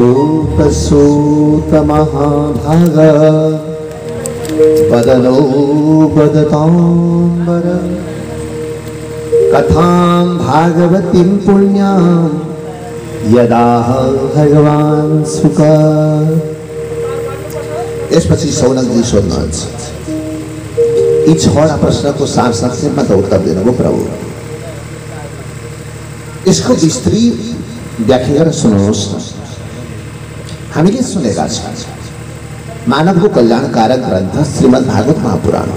सूत महाभाग वदनो वदतांबर कथां भागवतीं पुण्यां यदा भगवान सुक। यसपछि सौनकजी सोध्नुहुन्छ, यी 6 प्रश्नको सार संक्षेपमा त उत्तर दिनुभयो प्रभु, यसको विस्तृत व्याख्या गरेर सुन्नुहोस् न। हामीले सुनेका छौँ मानवको कल्याणकारक ग्रन्थ श्रीमद् भागवत महापुराण,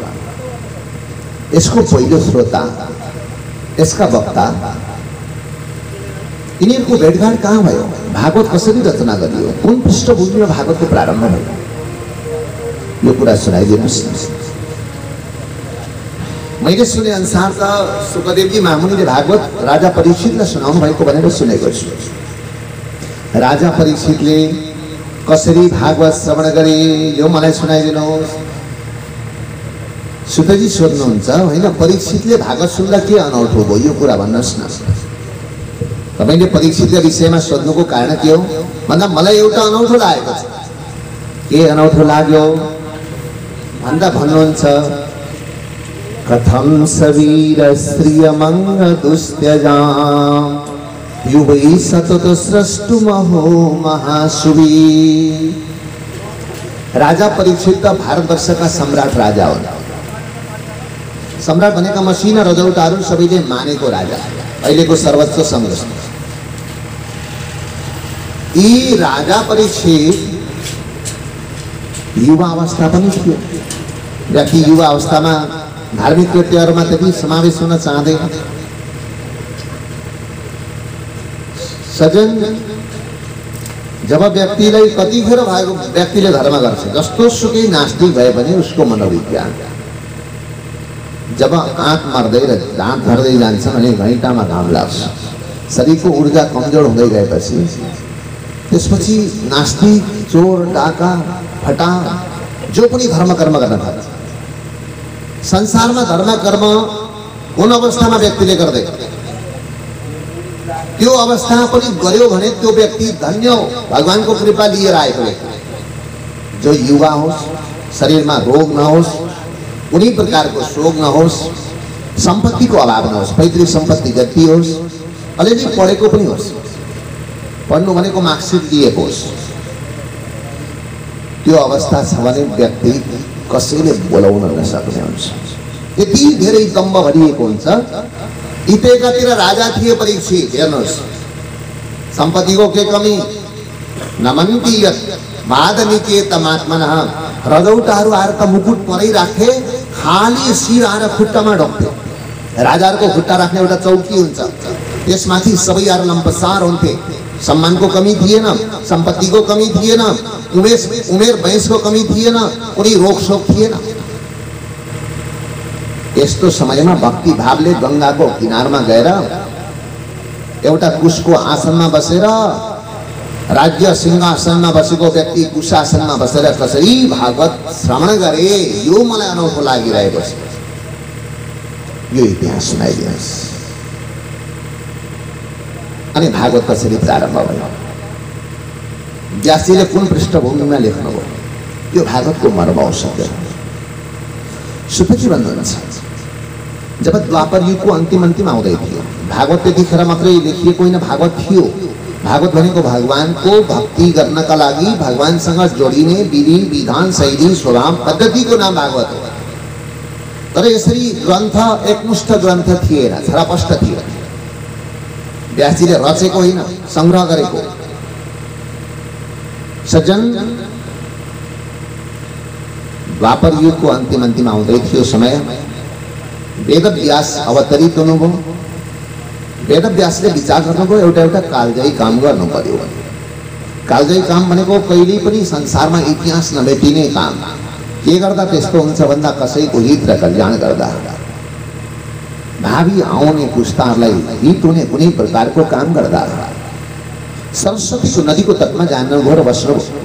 यसको पहिलो श्रोता, यसका वक्ता, यिनीहरूको भेटघाट कहाँ भयो, भागवत कसरी रचना गरियो, कुन पृष्ठभूमिमा भागवतको प्रारम्भ भयो, यो कुरा सुनाइदिनुहोस् न। मैले सुने अनुसार त सुखदेवजी महामुनिले भागवत राजा परीक्षितलाई सुनाउनु भएको भनेर सुनेको छु। राजा परीक्षितले कसरी भागवत श्रवण गरे यो मलाई सुनाइदिनुहोस्। सुतजी सोध्नुहुन्छ, होइन परीक्षितले भागवत सुन्दा के अनौठो भयो यो कुरा भन्नुहोस् न। तपाईले परीक्षितका विषयमा सोध्नुको कारण के हो भन्दा मलाई एउटा अनौठो लागेको छ। के अनौठो लाग्यो भन्दा भन्नुहुन्छ, कथम शरीर श्रियमंग दुस्त्यजा युवै सतत सृष्टुमहो महासुवी। राजा परीक्षित त भारतवर्षका सम्राट राजा हुन्। सम्राट भनेका मसिना रजौटाहरू सबैले मानेको राजा, अहिलेको सर्वोच्च संरक्षण। यी राजा परीक्षित युवा अवस्था पनि थियो। व्यक्ति युवा अवस्थामा धार्मिक कृत्यहरूमा त्यति समावेश हुन चाहँदैन। सजन, जब व्यक्तिलाई कतिखेर भएको व्यक्तिले धर्म गर्छ, जस्तो सुकै नास्तिक भए पनि उसको मनोविज्ञान जब आँख मर्दै र दाँत झर्दै जान्छ भने घैँटामा घाम लाग्छ, शरीरको ऊर्जा कमजोर हुँदै गएपछि त्यसपछि नास्तिक, चोर, डाका, फटा जो पनि धर्म कर्म गर्न थाल्छ। संसारमा धर्म कर्म कुन अवस्थामा व्यक्तिले गर्दै, त्यो अवस्था पनि गर्यो भने त्यो व्यक्ति धन्य हो, भगवानको कृपा लिएर आएको व्यक्ति। जो युवा होस्, शरीरमा रोग नहोस्, कुनै प्रकारको शोक नहोस्, सम्पत्तिको अभाव नहोस्, पैतृक सम्पत्ति जति होस्, अलिअलि पढेको पनि होस्, पढ्नु भनेको मार्कसिट दिएको होस्, त्यो अवस्था छ भने व्यक्ति कसैले बोलाउन नसक्ने हुन्छ। यति धेरै दम्भ भरिएको हुन्छ। इतेकातिर राजा थिए परीक्षित, हेर्नुहोस्, सम्पत्तिको के कमी, नमन्ति यत् वादनिकेतमात्मनः। रजौटाहरू आएर त मुकुट परै राखे, खाली शिर आएर खुट्टामा ढोक्थे। राजाहरूको खुट्टा राख्ने एउटा चौकी हुन्छ, त्यसमाथि सबै आएर लम्पसार हुन्थे। सम्मानको कमी थिएन, सम्पत्तिको कमी थिएन, उमेर वयसको कमी थिएन, कुनै रोकसोक थिएन। यस्तो समयमा भक्ति भावले गंगाको किनारमा गएर एउटा कुशको आसनमा बसेर, राज्य सिंहासनमा बसेको व्यक्ति कुशासनमा बसेर कसरी भागवत श्रवण गरे, यो मलाई अनौठो लागिरहेको छ। यो इतिहास सुनाइदिनुहोस्। अनि भागवत कसरी प्रारम्भ भयो, व्यासजीले कुन पृष्ठभूमिमा लेख्नुभयो, यो भागवतको मर्म औषध। सुतजी भन्नुहुन्छ, जब द्वापर युगको अन्तिम आउँदै थियो, भागवत त्यतिखेर मात्रै लेखिएको होइन, भागवत थियो। भागवत भनेको भगवानको भक्ति गर्नका लागि भगवानसँग जोडिने विधि विधान शैली स्वभाव पद्धतिको नाम भागवत हो। तर यसरी ग्रन्थ एकमुष्ट ग्रन्थ थिएन, छरपष्ट थियो। व्यासजीले रचेको होइन, संग्रह गरेको। सज्जन, द्वापर युगको अन्तिम आउँदै थियो समय, वेदव्यास अवतरित हुनुभयो। वेदव्यासले विचार गर्नुभयो, एउटा कालजयी काम गर्नु पर्यो। कालजयी काम भनेको कहिल्यै पनि संसारमा इतिहास नभेटिने काम। के गर्दा त्यस्तो हुन्छ भन्दा कसैको हित र कल्याण गर्दा, भावी आउने पुस्ताहरूलाई हित हुने कुनै प्रकारको काम गर्दा। सरस्वतीको नदीको तटमा जानुभयो र बस्नुभयो,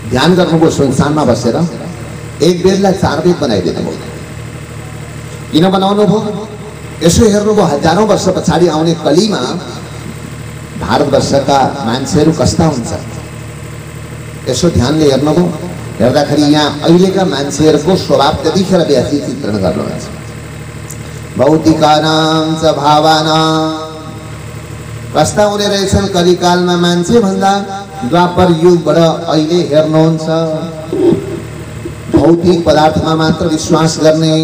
ध्यान गर्नुभयो, सुनसानमा बसेर एक वेदलाई 4 वेद बनाइदिनु भयो। किन बनाउनु भयो? यसो हेर्नुभयो, हजारौं वर्ष पछाडि आउने कलीमा भारतवर्षका मान्छेहरू कस्ता हुन्छ, यसो ध्यानले हेर्नुभयो हेर्दाखेरि यहाँ अहिलेका मान्छेहरूको स्वभाव त्यतिखेर व्यवस्थित चित्रण गर्नुहुन्छ। भौतिकानां च भावानां कस्ता हुने रहेछन् कलिकालमा मान्छे भन्दा द्वापर युगबाट अहिले हेर्नुहुन्छ भौतिक पदार्थमा मात्र विश्वास गर्ने,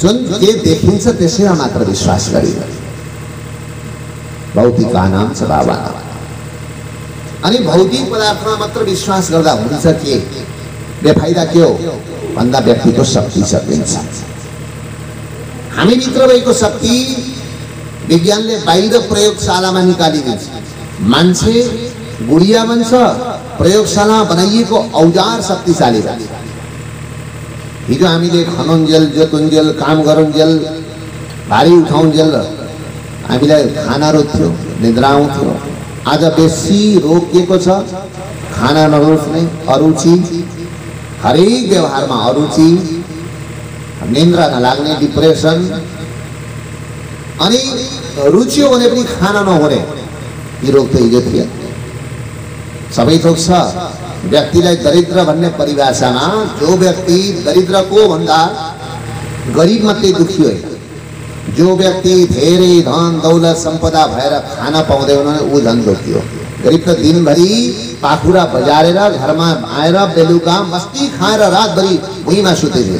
जुन जे देखिन्छ त्यसैमा मात्र विश्वास गरिने। भौतिकानां च भावानां अनि भौतिक पदार्थमा मात्र विश्वास गर्दा हुन्छ के? बेफाइदा के हो भन्दा व्यक्तिको शक्ति सकिन्छ। हामी भित्र भएको शक्ति विज्ञानले बाहिर प्रयोगशालामा निकालिदिन्छ। मान्छे गुडिया बन्छ, प्रयोगशालामा बनाइएको औजार शक्तिशाली हुन्छ। हिजो हामीले खनुन्जेल जोतुन्जेल काम गरुन्जेल भारी उठाउन्जेल हामीलाई खाना रोक्थ्यो, निद्रा आउँथ्यो। आज बेसी रोकिएको छ खाना नरोक्ने, अरुचि, हरेक व्यवहारमा अरुचि, निन्द्रा नलाग्ने, डिप्रेसन, अनि रुचियो भने पनि खाना नहुने, यी रोग त हिजो थियो। सबै थोक छ। व्यक्तिलाई दरिद्र भन्ने परिभाषामा जो व्यक्ति दरिद्रको भन्दा गरिब मात्रै दुखी होइन, जो व्यक्ति धेरै धन दौलत सम्पदा भएर खाना पाउँदैन ऊ झन् दुखी हो। गरिब त दिनभरि पाखुरा बजारेर घरमा आएर बेलुका मस्ती खाएर रातभरि भुइँमा सुतेको,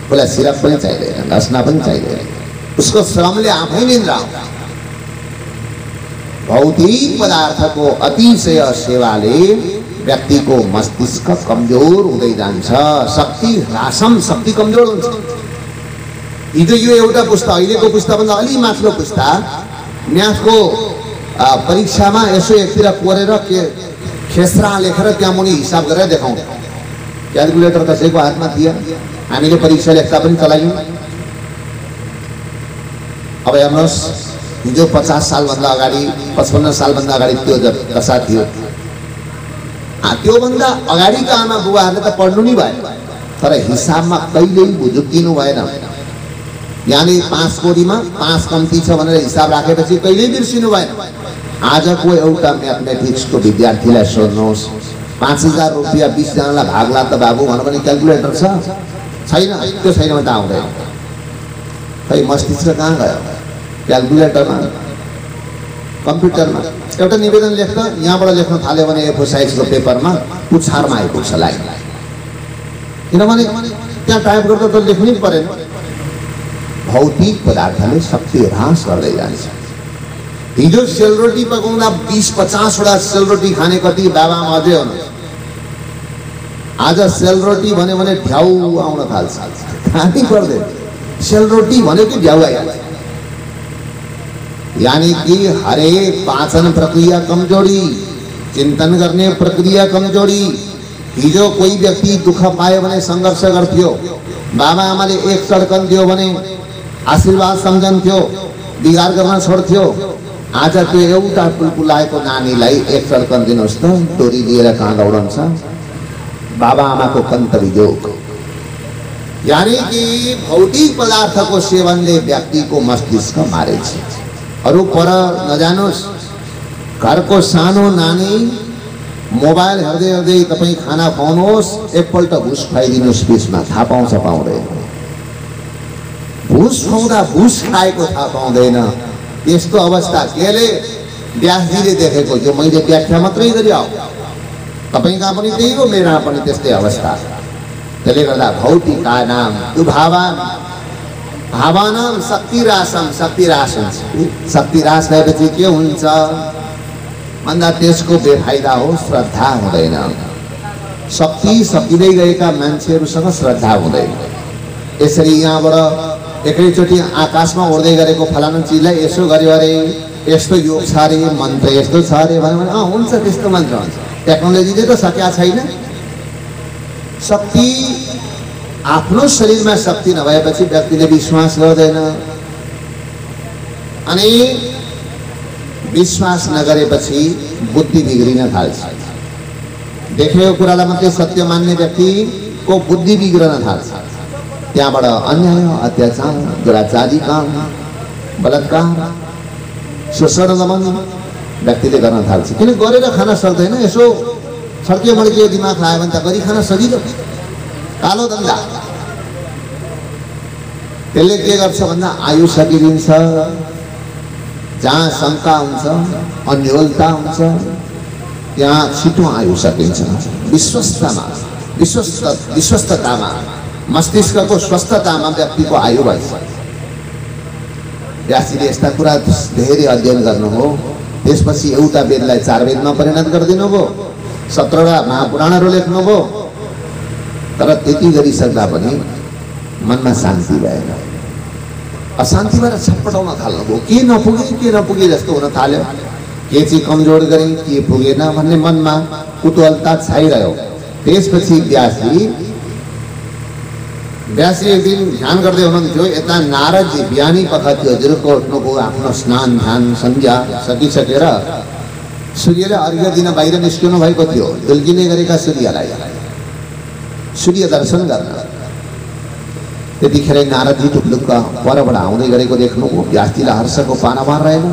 उसलाई सिरप पनि चाहिँदैन, घस्ना पनि चाहिँदैन, उसको श्रमले आफै निन्द्रा आउँछ। भौतिक पदार्थको अतिशय सेवाले व्यक्तिको मस्तिष्क कमजोर हुँदै जान्छ, शक्ति ह्रासम, शक्ति कमजोर हुन्छ। हिजो यो एउटा पुस्ता, अहिलेको पुस्ताभन्दा अलि माथिल्लो पुस्ता म्याथको परीक्षामा यसो एकतिर कोरेर के खेस्रा लेखेर त्यहाँ मुनि हिसाब गरेर देखाउँछ। क्यालकुलेटर कसैको हातमा थियो, हामीले परीक्षा लेख्दा पनि चलायौँ। अब हेर्नुहोस्, हिजो 50 सालभन्दा अगाडि, 55 सालभन्दा अगाडि त्यो दशा थियो। त्योभन्दा अगाडिका आमा बुबाहरूले त पढ्नु नि भयो, तर हिसाबमा कहिल्यै बुझुकिनु भएन। यानी 5 कोडीमा 5 कम्ती छ भनेर हिसाब राखेपछि कहिल्यै बिर्सिनु भएन। आजको एउटा म्याथमेटिक्सको विद्यार्थीलाई सोध्नुहोस्, 5000 रुपियाँ 20 जनालाई भाग्ला त बाबु भन्नु भने क्यालकुलेटर छ? छैन। त्यो छैन भने त आउँदैन। खै मस्तिष्क कहाँ गयो? क्यालकुलेटरमा, कम्प्युटरमा। एउटा निवेदन लेख्दा यहाँबाट लेख्न थाल्यो भने A4 साइजको पेपरमा पुछारमा आइपुग्छ लाइन, किनभने त्यहाँ टाइप गर्दा त लेख्नै परेन। भौतिक पदार्थले शक्ति ह्रास गर्दै जान्छ। हिजो सेलरोटी पकाउँदा 20-50 वटा सेलरोटी खाने कति बाबामा अझै हुनुहुन्छ। आज सेलरोटी भन्यो भने ढ्याउ आउन थाल्छ, खानै पर्दैन। सेलरोटी भनेको ढ्याउ आइहाल्छ। यानी कि हरेक पाचन प्रक्रिया कमजोरी, चिन्तन गर्ने प्रक्रिया कमजोरी। हिजो कोही व्यक्ति दुःख पायो भने सङ्घर्ष गर्थ्यो, बाबा आमाले एक चड्कन दियो भने आशीर्वाद सम्झन्थ्यो, बिगार गर्न छोड्थ्यो। आज त्यो एउटा पुलपुलाएको नानीलाई एक चड्कन दिनुहोस् त, डोरी लिएर कहाँ दौडन्छ? बाबा आमाको कन्तवियोग। यानी कि भौतिक पदार्थको सेवनले व्यक्तिको मस्तिष्क मारेछ। अरू पर नजानुहोस्, घरको सानो नानी मोबाइल हेर्दै हेर्दै तपाईँ खाना खुवाउनुहोस्, एकपल्ट भुस खुवाइदिनुहोस्, बिचमा थाहा पाउँछ पाउँदैन? भुस खुवाउँदा भुस खाएको थाहा पाउँदैन। यस्तो अवस्था केले? व्यासजीले देखेको, जो मैले व्याख्या मात्रै गरी आऊ। तपाईँ कहाँ पनि त्यही हो, मेरा पनि त्यस्तै अवस्था। त्यसले गर्दा भौतिकानां भावानां शक्तिरासम, शक्तिरास हुन्छ। शक्तिरास भएपछि के हुन्छ भन्दा त्यसको बेफाइदा हो, श्रद्धा हुँदैन। शक्ति सकिँदै गएका मान्छेहरूसँग श्रद्धा हुँदैन। यसरी यहाँबाट एकैचोटि आकाशमा उड्दै गरेको फलानु चिजलाई यसो गर्यो अरे, यस्तो योग छ अरे, मन्त्र यस्तो छ अरे भन्यो भने हुन्छ, त्यस्तो मन्त्र हुन्छ। टेक्नोलोजीले त सकेका छैन। शक्ति आफ्नो शरीरमा शक्ति नभएपछि व्यक्तिले विश्वास गर्दैन, अनि विश्वास नगरेपछि बुद्धि बिग्रिन थाल्छ। देखेको कुरालाई मात्रै सत्य मान्ने व्यक्तिको बुद्धि बिग्रन थाल्छ। त्यहाँबाट अन्याय, अत्याचार, दुराचारी काम, बलात्कार, शोषण दमन व्यक्तिले गर्न थाल्छ। किन गरेर खान सक्दैन? यसो छड्के मड्के दिमाग लायो भने त गरिखान सजिलो, कालो धन्दा। त्यसले के गर्छ भन्दा आयु सकिदिन्छ, जहाँ शङ्का हुन्छ, अन्योलता हुन्छ, त्यहाँ छिटो आयु सकिन्छ। विश्वस्ततामा, मस्तिष्कको स्वस्थतामा व्यक्तिको आयु बढ्छ। व्यासजीले यस्ता कुरा धेरै अध्ययन गर्नुभयो, त्यसपछि एउटा वेदलाई 4 वेदमा परिणत गरिदिनु भयो, 17वटा महापुराणहरू लेख्नुभयो। तर त्यति गरिसक्दा पनि मनमा शान्ति भएन, अशान्तिबाट छटपटाउन थाल्नुभयो। के नपुगे जस्तो हुन थाल्यो, के चाहिँ कमजोर गरेँ, के पुगेन भन्ने मनमा कुतूहलता छाइरह्यो। त्यसपछि व्यासजी एक दिन ध्यान गर्दै हुनुहुन्थ्यो। यता नारदजी बिहानी पख थियो, हजुरको उठ्नुभयो, आफ्नो स्नान ध्यान सन्ध्या सकिसकेर सूर्यले अर्घ्य दिन बाहिर निस्किनु भएको थियो, ढुल्किने गरेका सूर्यलाई सूर्य दर्शन गर्न। त्यतिखेर नारदजी टुप्लुक्क परबाट आउँदै गरेको देख्नुभयो। व्यासजीलाई हर्षको पाना मार रहेन।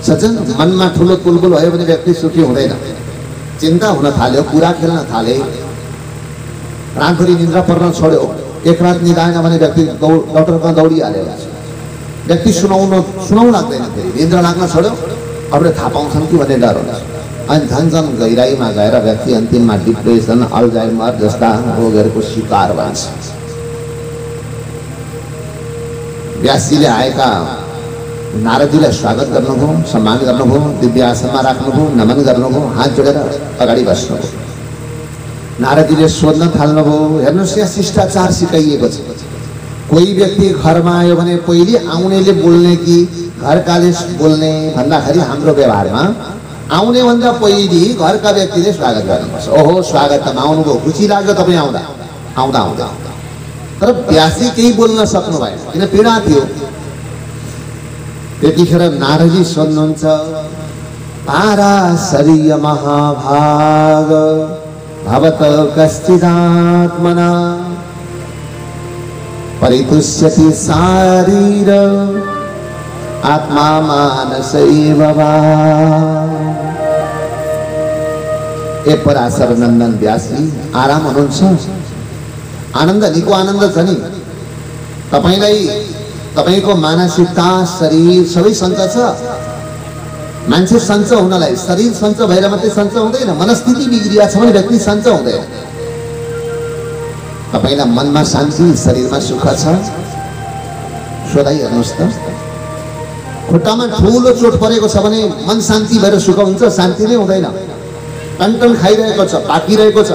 सज्जन, मनमा ठुलो तुलबुल भयो भने व्यक्ति सुखी हुँदैन। चिन्ता हुन थाल्यो, कुरा खेल्न थाले, रातभरि निद्रा पर्न छोड्यो। एक रात निदाएन भने व्यक्ति डक्टरमा दौडिहाल्यो। व्यक्ति सुनाउन लाग्दैन, फेरि निद्रा लाग्न छोड्यो, अरूले थाहा पाउँछन् कि भन्ने डर हुन्छ। अनि झन् गहिराइमा गएर व्यक्ति अन्तिममा डिप्रेसन, अल्जाइमर जस्ता रोगहरूको शिकार बन्छ। व्यासजीले आएका नारदजीलाई स्वागत गर्नुभयो, सम्मान गर्नुभयो, दिव्य आसनमा राख्नुभयो, नमन गर्नुभयो, हात जोडेर अगाडि बस्नुभयो। नारदजीले सोध्न थाल्नुभयो, हेर्नुहोस् यहाँ शिष्टाचार सिकाइएको छ। कोही व्यक्ति घरमा आयो भने पहिले आउनेले बोल्ने कि घरकाले बोल्ने भन्दाखेरि हाम्रो व्यवहारमा आउने भन्दा पहिले घरका व्यक्तिले स्वागत गर्नुपर्छ। ओहो स्वागतमा आउनुभयो, खुसी लाग्यो तपाईँ आउँदा। तर व्यासजी केही बोल्न सक्नु भएन, किन पीडा थियो। त्यतिखेर नारदजी सोध्नुहुन्छ, पाराशरीय महाभाग भवत कश्चिदात्मना परितुष्यति शारीर आत्मा मानसैव वा। ए पराशर नन्दन व्यासजी आराम हुनुहुन्छ? आनन्द, निको आनन्द छ नि। तपाईको मानसिकता, शरीर सबै सञ्च छ। मान्छे सञ्च हुनलाई शरीर सञ्च भएर मात्रै सञ्च हुँदैन, मनस्थिति बिग्रिया छ भने व्यक्ति सञ्च हुँदैन। तपाईलाई मनमा शान्ति, शरीरमा सुख छ? सोधाइ हेर्नुहोस् त। खुट्टामा ठुलो चोट परेको छ भने मन शान्ति भएर सुख हुन्छ? शान्ति नै हुँदैन, टन खाइरहेको छ, पाकिरहेको छ।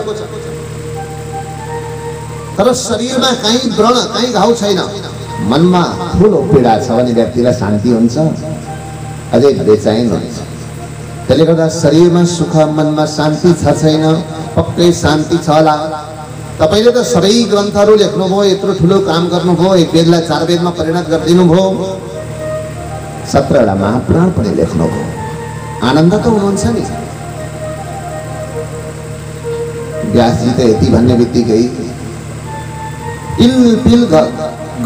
तर शरीरमा कहीँ व्रण, कहीँ घाउ छैन, मनमा ठुलो पीडा छ भने व्यक्तिलाई शान्ति हुन्छ? अझै बेचैन हुन्छ। त्यसले गर्दा शरीरमा सुख, मनमा शान्ति छ छैन? पक्कै शान्ति छ होला। तपाईले त सबै ग्रन्थहरू लेख्नुभयो, यत्रो ठुलो काम गर्नुभयो, एक वेदलाई 4 वेदमा परिणत गरिदिनु भयो, 17वटा महापुराण पनि लेख्नुभयो। आनन्द त हुनुहुन्छ नि। व्यासजी त यति भन्ने बित्तिकै पिल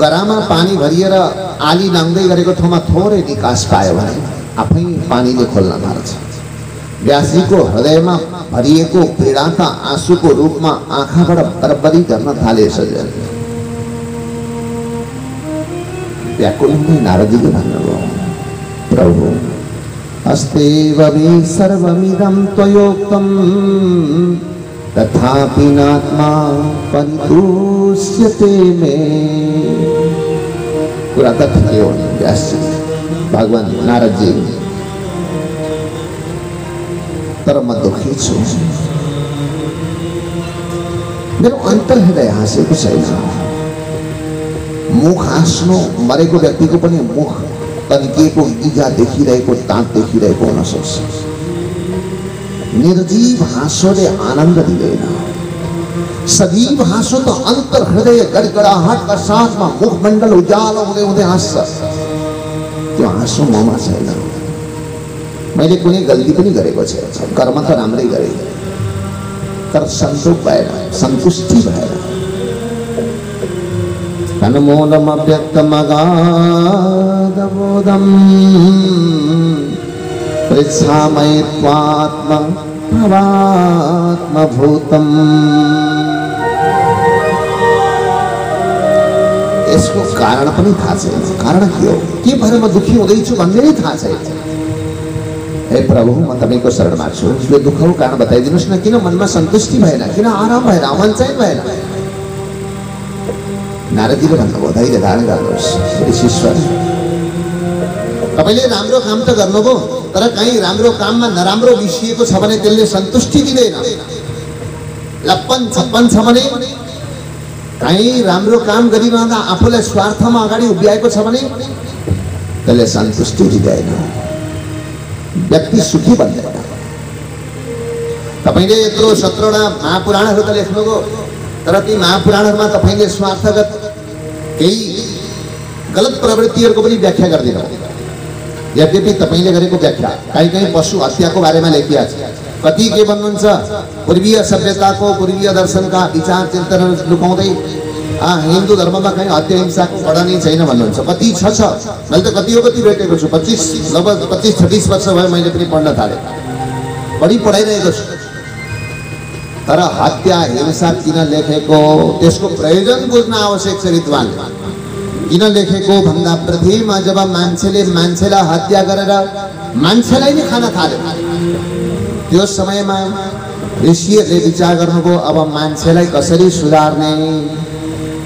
गरामा पानी भरिएर आली लाउँदै गरेको ठाउँमा थोरै निकास पायो भने आफै पानीले खोल्न थाल्छ। व्यासजीको हृदयमा भरिएको पीडा त आँसुको रूपमा आँखाबाट बरबरी गर्न थाले। सजन व्याकुल हुँदै नारदजीले भन्नुभयो, प्रभु अस्तेव मे सर्वमिदं त्वयोक्तं तथापि नात्मा परितुष्यते मे। कुरा त ठिकै हो नि व्यासजी, भगवान नारदजी, तर म दुखी छु। मेरो अन्तर हृदय हाँसेको छैन। मुख हाँस्नु, मरेको व्यक्तिको पनि मुख तन्किएको, इजा देखिरहेको, दाँत देखिरहेको हुन सक्छ। निर्जीव हाँसोले आनन्द दिँदैन। सजीव हाँसो त अन्तर हृदय गडगडाहटका साथमा मुखमण्डल उज्यालो हुँदै हुँदै हाँस्छ। त्यो हाँसो ममा छैन। मैले कुनै गल्ती पनि गरेको छैन, कर्म त राम्रै गरेँ, तर सन्तोष भएन, सन्तुष्टि भएन। तन्मूलमव्यक्तमगाधबोधम् पृच्छामि त्वात्मा भवात्मभूतम्। यसको कारण पनि थाहा छैन। कारण के हो, के भएर म दुखी हुँदैछु भन्ने नै थाहा छैन। हे प्रभु, म तपाईको शरणमा छु, यो दुःखको कारण बताइदिनुस् न। किन मनमा सन्तुष्टि भएन, किन आराम भएन, मन चाहिँ भएन। नारदजीले भन्नुभयो, धैर्य धारण गर्नुहोस् ऋषीश्वर, तपाईले राम्रो काम त गर्नुभयो, तर कहीँ राम्रो काममा नराम्रो मिसिएको छ भने त्यसले सन्तुष्टि दिँदैन। लप्पन छप्पन छ भने, कहीँ राम्रो काम गरिरहँदा आफूलाई स्वार्थमा अगाडि उभ्याएको छ भने त्यसले सन्तुष्टि दिँदैन, व्यक्ति सुखी बन्दैन। तपाईले यत्रो 17वटा महापुराणहरू त लेख्नुभयो, तर ती महापुराणहरूमा तपाईले स्वार्थगत केही गलत प्रवृत्तिहरूको पनि व्याख्या गर्दिनु। यद्यपि तपाईले गरेको व्याख्या कहीँ कहीँ पशु हत्याको बारेमा लेखिया छ। कति के भन्नुहुन्छ, पूर्वीय सभ्यताको, पूर्वीय दर्शनका विचार चिन्तनहरू लुकाउँदै हिन्दू धर्ममा कहीँ हत्या हिंसाको वर्णनै छैन भन्नुहुन्छ। कति छ। मैले त कति भेटेको छु। 25-26 वर्ष भयो मैले पनि पढ्न थालेँ, बढी पढाइरहेको छु। तर हत्या हिंसा किन लेखेको, त्यसको प्रयोजन बुझ्न आवश्यक छ विद्वान। किन लेखेको भन्दा पृथ्वीमा जब मान्छेले मान्छेलाई हत्या गरेर मान्छेलाई नै खान थाल्यो, त्यो समयमा ऋषिहरूले विचार गर्नुभयो, अब मान्छेलाई कसरी सुधार्ने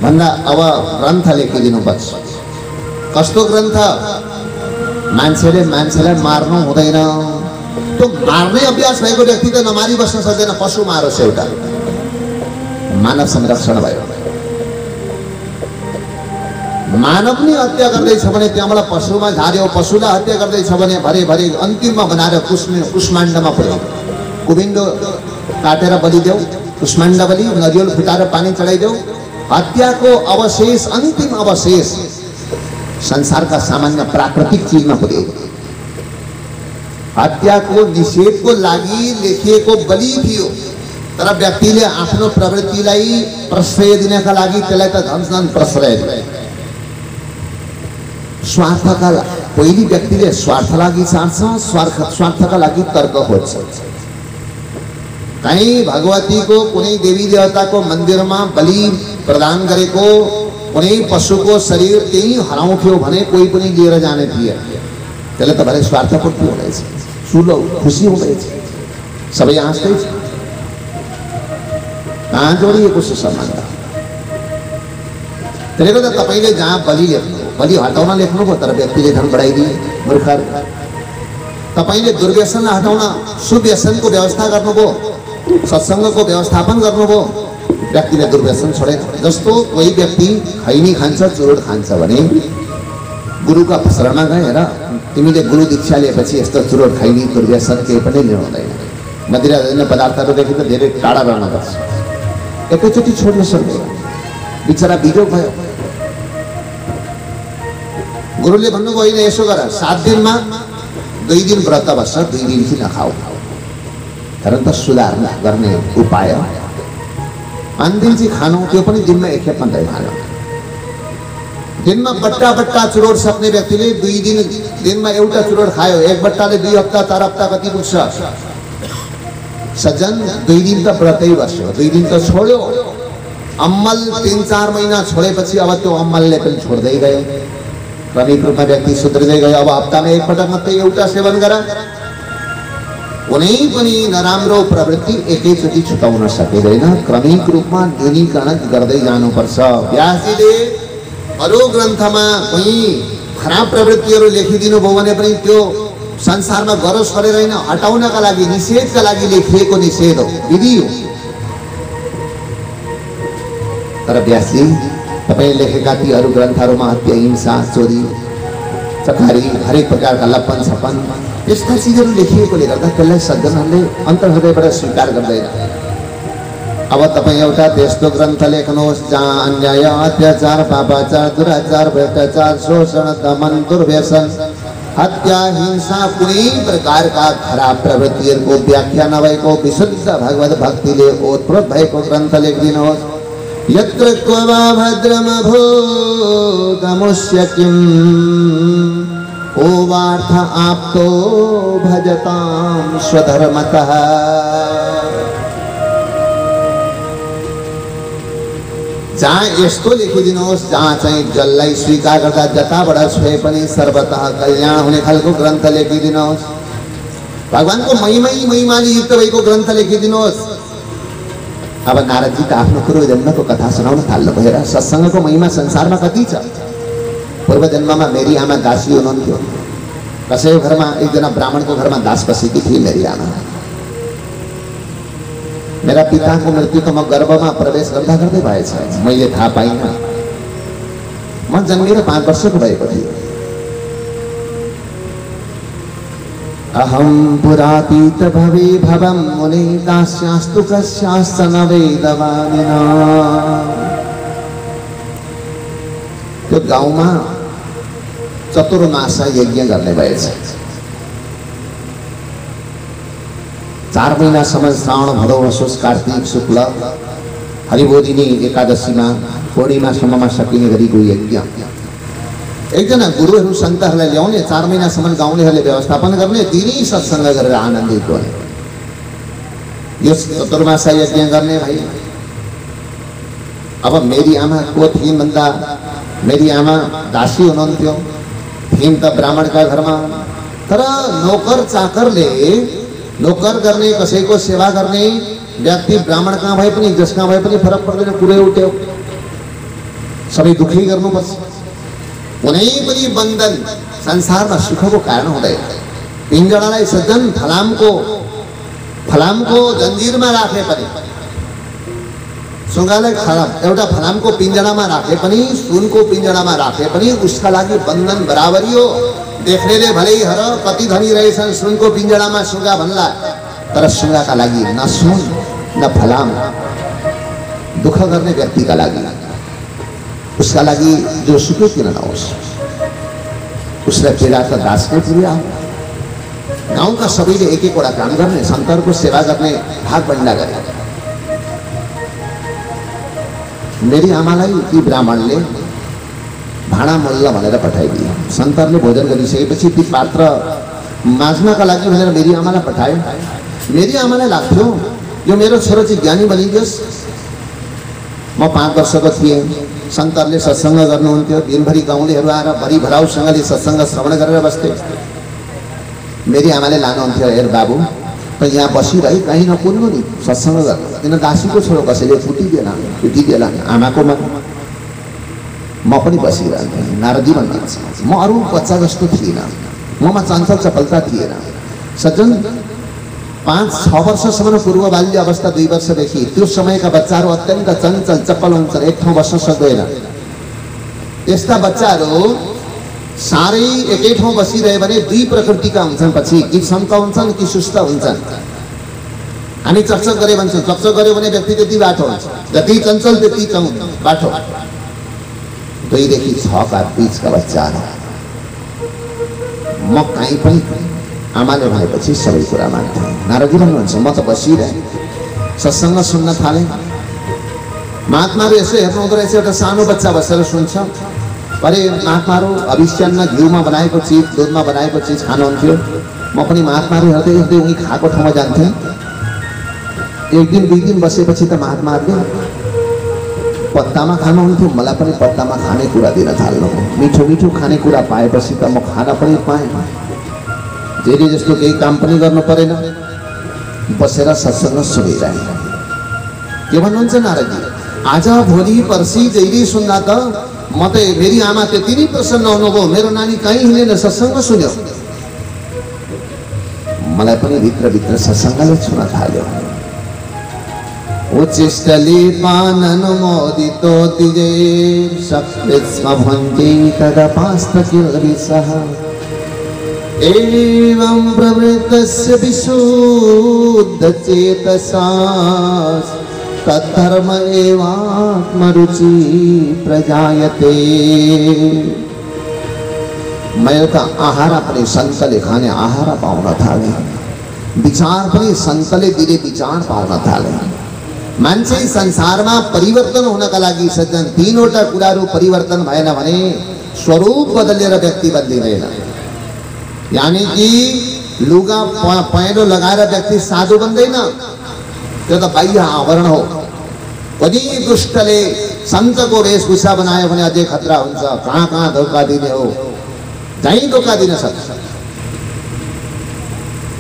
भन्दा अब ग्रन्थ लेखिदिनु पर्छ। कस्तो ग्रन्थ, मान्छेले मान्छेलाई मार्नु हुँदैन। त्यो मार्ने अभ्यास भएको व्यक्ति त नमारी बस्न सक्दैन, पशु मारोस् एउटा। मानव संरक्षण भयो। मानव नै हत्या गर्दैछ भने त्यहाँबाट पशुमा झार्यो, पशुलाई हत्या गर्दैछ भने भरे भरे अन्तिममा बनाएर कुष्माण्डमा पुर्याउ। कुबिन्डो काटेर बलिदेऊ, कुष्माण्ड बलि, नरिवल फुटाएर पानी चढाइदेऊ। हत्याको अवशेष, अन्तिम अवशेष संसारका सामान्य प्राकृतिक चिजमा पुर्याउ। हत्याको निषेधको लागि लेखिएको बलि थियो, तर व्यक्तिले आफ्नो प्रवृत्तिलाई प्रश्रय दिनका लागि त्यसलाई त झन् प्रश्रय दिए। स्वार्थका पहिली व्यक्तिले स्वार्थ लागि चाहन्छ, स्वार्थका लागि तर्क खोज्छ। कहीँ भगवतीको कुनै देवी देवताको मन्दिरमा बलि प्रदान गरेको कुनै पशुको शरीर त्यही हराउँथ्यो भने कोही पनि लिएर जाने थिए। त्यसले त भरे स्वार्थपूर्ति हुँदैछ, ठुलो खुसी हुँदैछ, सबै हाँस्दैछ। कहाँ जोडिएको छ सम्बन्ध? त्यसले गर्दा तपाईँले जहाँ बलि लेख्नु, बलि हटाउन लेख्नुभयो, तर व्यक्तिले धन बढाइदिए मूर्खहरू। तपाईँले दुर्व्यसनलाई हटाउन सुव्यसनको व्यवस्था गर्नुभयो, सत्सङ्गको व्यवस्थापन गर्नुभयो, व्यक्तिले दुर्व्यसन छोडेन। जस्तो कोही व्यक्ति खैनी खान्छ, चुरोट खान्छ भने गुरुका शरणमा गएर तिमीले गुरु दीक्षा लिएपछि यस्तो चुरोट खैनी दुर्व्यसन केही पनि लिनु हुँदैन। मदिराजन्य पदार्थहरूदेखि त धेरै टाढा रहनुपर्छ। एकैचोटि छोड्न सक्दैन, बिचरा बिजोग भयो। गुरुले भन्नुभयो, होइन यसो गर, 7 दिनमा 2 दिन व्रत बस्छ, 2 दिन चाहिँ नखाऊ। तर त सुधार गर्ने उपाय 5 दिन चाहिँ खानु, त्यो पनि दिनमा एक खेप मात्रै खानु। दिनमा बट्टा चुरोट सक्ने व्यक्तिले 2 दिनमा एउटा चुरोट खायो, एक बट्टाले 2 हप्ता 4 हप्ता कति पुग्छ? सज्जन 2 दिन त व्रतै बस्यो, 2 दिन त छोड्यो। अम्मल 3-4 महिना छोडेपछि अब त्यो अम्मलले पनि छोड्दै गयो। क्रमिक रूपमा व्यक्ति सुध्रिँदै गयो। अब हप्तामा एक पटक मात्रै एउटा सेवन गर। कुनै पनि नराम्रो प्रवृत्ति एकैचोटि छुटाउन सकिँदैन, क्रमिक रूपमा न्यूनीकरण गर्दै जानुपर्छ। व्यासजीले अरू ग्रन्थमा कोही खराब प्रवृत्तिहरू लेखिदिनु भयो भने पनि त्यो संसारमा गरोस् गरेर होइन, हटाउनका लागि, निषेधका लागि लेखिएको निषेध हो, विधि हो। तर व्यासजी तपाईले लेखेका ती अरू ग्रन्थहरूमा हत्या, हिंसा, चोरी, चकारी, हरेक प्रकारका लप्पन छप्पन यस्ता चिजहरू लेखिएकोले गर्दा त्यसलाई सज्जनहरूले अन्तर्हृदयबाट स्वीकार गर्दैन। अब तपाईँ एउटा त्यस्तो ग्रन्थ लेख्नुहोस् जहाँ अन्याय, अत्याचार, पापाचार, दुराचार, भ्रष्टाचार, शोषण, दमन, दुर्व्यसन, हत्या, हिंसा, कुनै प्रकारका खराब प्रवृत्तिहरूको व्याख्या नभएको विशुद्ध भगवत भक्तिले ओतप्रोत भएको ग्रन्थ लेखिदिनुहोस्। यत्र क्व वा भद्रमभूतमुष्य किम् ओवार्थ आप्तो भजताम स्वधर्मतः। जहाँ यस्तो लेखिदिनुहोस् जहाँ चाहिँ जसलाई स्वीकार गर्दा जताबाट छोए पनि सर्वतः कल्याण हुने खालको ग्रन्थ लेखिदिनुहोस्। भगवानको महिमाले युक्त भएको ग्रन्थ लेखिदिनुहोस्। अब नारदजी त आफ्नो पूर्व जन्मको कथा सुनाउन थाल्नु भयो। सत्सङ्गको महिमा संसारमा कति छ। पूर्व जन्ममा मेरी आमा दासी हुनुहुन्थ्यो। कसैको घरमा एकजना ब्राह्मणको घरमा दास बसेकी थिए मेरी आमा। मेरा पिताको मृत्यु त म गर्भमा प्रवेश गर्दा गर्दै भएछ, मैले थाहा पाइनँ। म जन्मेर 5 वर्षको भएको थिएँ। अहम पुरातीत भवे भवम मुने दास्यास्तु कस्याश्च न वेदवानिना। त्यो गाउँमा चतुर्मासा यज्ञ गर्ने भएछ। 4 महिनासम्म श्रावण भदौ असोज कार्तिक शुक्ल हरिबोधिनी एकादशीमा पूर्णिमासम्ममा सकिने गरीको यज्ञ। एकजना गुरुहरू सन्तहरूलाई ल्याउने, 4 महिनासम्म गाउँलेहरूले व्यवस्थापन गर्ने, दिनै सत्सङ्ग गरेर आनन्दित गर्ने। यो चतुर्मासा यज्ञ गर्ने भाइ। अब मेरी आमा को थिइन् भन्दा मेरी आमा दासी हुनुहुन्थ्यो। थिइन् त ब्राह्मणका घरमा, तर नोकर चाकरले नोकर गर्ने, कसैको सेवा गर्ने व्यक्ति ब्राह्मण कहाँ भए पनि जसका भए पनि फरक पर्दैन। कुरै उठ्यो सबै दुखी गर्नुपर्छ। कुनै पनि बन्धन संसारमा सुखको कारण हुँदैन। पिञ्जडालाई सज्जन फलामको जन्जिरमा राखे पनि, सुगालाई एउटा फलामको पिञ्जडामा राखे पनि, सुनको पिञ्जडामा राखे पनि उसका लागि बन्धन बराबरी हो। देख्नेले भलै हर कति धनी रहेछन् सुनको पिञ्जडामा सुगा भन्ला, तर सुगाका लागि न सुन न फलाम। दुःख गर्ने व्यक्तिका लागि उसका लागि जो सुकै किन नहोस्, उसलाई पीडा त दासकै पुर्या हो। गाउँका सबैले एक एकवटा काम गर्ने, सन्तहरूको सेवा गर्ने भाग बन्डा गरे। मेरी आमालाई ती ब्राह्मणले भाँडा मोल्न भनेर पठाइदिए। सन्तहरूले भोजन गरिसकेपछि ती पात्र माझ्नका लागि भनेर मेरी आमालाई पठायो। मेरी आमालाई लाग्थ्यो यो मेरो छोरो चाहिँ ज्ञानी बनिदियोस्। म 5 वर्षको थिएँ। सन्तहरूले सत्सङ्ग गर्नुहुन्थ्यो। दिनभरि गाउँलेहरू आएर भरि भराउसँगले सत्सङ्ग श्रवण गरेर बस्थे। मेरी आमाले लानुहुन्थ्यो, हेर बाबु त यहाँ बसिरहे कहीँ नपुग्नु नि, सत्सङ्ग गर्नु। किन दासीको छोरो कसैले पिटिदिएला आमाको मन। म पनि बसिरहन्थेँ। नारदजी भन्नुहुन्छ म अरू बच्चा जस्तो थिइनँ, ममा चञ्चल चपलता थिएन। सज्जन 5-6 वर्षसम्म पूर्व बाल्य अवस्था 2 वर्षदेखि त्यो समयका बच्चाहरू अत्यन्त चञ्चल चपल हुन्छन्, एक ठाउँ बस्न सक्दैन। यस्ता बच्चाहरू साह्रै एकै ठाउँ बसिरहे भने 2 प्रकृतिका हुन्छन्। पछि कि सन्त हुन्छन् कि सुस्त हुन्छन्। हामी चकचक गरे भन्छौँ, चकचक गऱ्यो भने व्यक्ति त्यति बाठो हुन्छ, जति चञ्चल त्यति बाठो। 2 देखि 6 का बीचका बच्चाहरू म कहीँ पनि आमाले भनेपछि सबै कुरा मान्थे। नारदजी भन्नुहुन्छ म त बसिरहेँ, सत्सङ्ग सुन्न थालेँ। महात्माहरू यसो हेर्नु हुँदो रहेछ, एउटा सानो बच्चा बसेर सुन्छ। अरे महात्माहरू अभिष्यान्न घिउमा बनाएको चिज, दुधमा बनाएको चिज खानुहुन्थ्यो। म पनि महात्माहरू हेर्दै हेर्दै उही खाएको ठाउँमा जान्थेँ। 1 दिन 2 दिन बसेपछि त महात्माहरूले पत्तामा खानुहुन्थ्यो। मलाई पनि पत्तामा खाने कुरा दिन थाल्नु। मिठो मिठो खाने कुरा पाएपछि त म खाना पनि पाएँ। जेरी जस्तो केही काम पनि गर्नु परेन, बसेर सत्सङ्ग सुनिरहेँ। के भन्नुहुन्छ नारदजी? आज भोलि पर्सि जहिले सुन्दा त म त मेरी आमा त्यति नै प्रसन्न हुनुभयो, मेरो नानी कहीँ हिँडेन सत्सङ्ग सुन्यो। मलाई पनि भित्र सत्सङ्गले छुन थाल्यो। उच्चिष्टले पाननुमोदितो तिजे सकृत्स्म भञ्जे तदपास्तकिलरिसः एवं प्रवृत्तस्य विशुद्धचेतसा तद्धर्म एवात्मरुचि प्रजायते। मैले त आहार पनि सन्तले खाने आहार पाउन थालेँ, विचार पनि सन्तले दिने विचार पाउन थालेँ। मान्छे संसारमा परिवर्तन हुनका लागि सज्जन 3वटा कुराहरू परिवर्तन भएन भने स्वरूप बदलेर व्यक्ति बदलिँदैन। यानी कि लुगा पहेँलो लगाएर व्यक्ति साधु बन्दैन, त्यो त बाह्य आवरण हो। पनि दुष्टले सन्तको वेशभूषा बनायो भने अझै खतरा हुन्छ। कहाँ कहाँ धोका दिने हो, जहीँ धोका दिन सक्छ।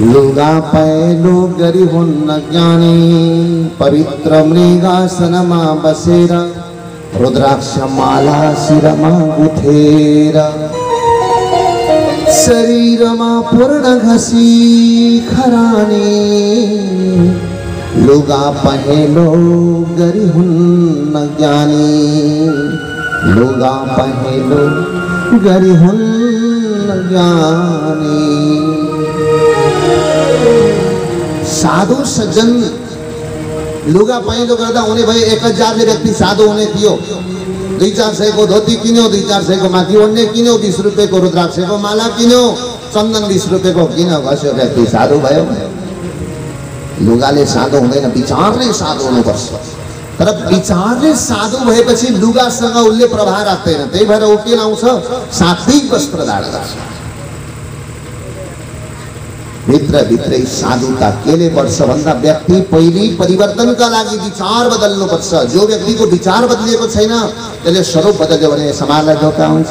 लुगा पहेँलो गरी हुन्न ज्ञानी, पवित्र मृगासनमा बसेर रुद्राक्ष माला शिरमा गुथेर शरीरमा पूर्ण घसी खरानी। लुगा पहेँलो गरी हुन्न ज्ञानी, लुगा पहेँलो गरी हुन्न ज्ञानी। साधु सज्जन लुगा पहेँलो गर्दा हुने भए 1000ले व्यक्ति साधु हुने थियो। 2-4 सयको धोती किन्यो, 2-4 सयको माथि ओढ्ने किन्यो, 20 रुपियाँको रुद्राक्षको माला किन्यो, चन्दन 20 रुपियाँको किन्यो, घस्यो, व्यक्ति साधु भयो। लुगाले साधु हुँदैन, विचारले साधु हुनुपर्छ। तर विचारले साधु भएपछि लुगासँग उसले प्रभाव राख्दैन। त्यही भएर ऊ के लाउँछ? सात्विक वस्त्र धारण गर्छ। भित्रै साधुता केले बढ्छ भन्दा व्यक्ति पहिले परिवर्तनका लागि विचार बदल्नुपर्छ। जो व्यक्तिको विचार बदलिएको छैन त्यसले स्वरूप बदल्यो भने समाजलाई धोका हुन्छ।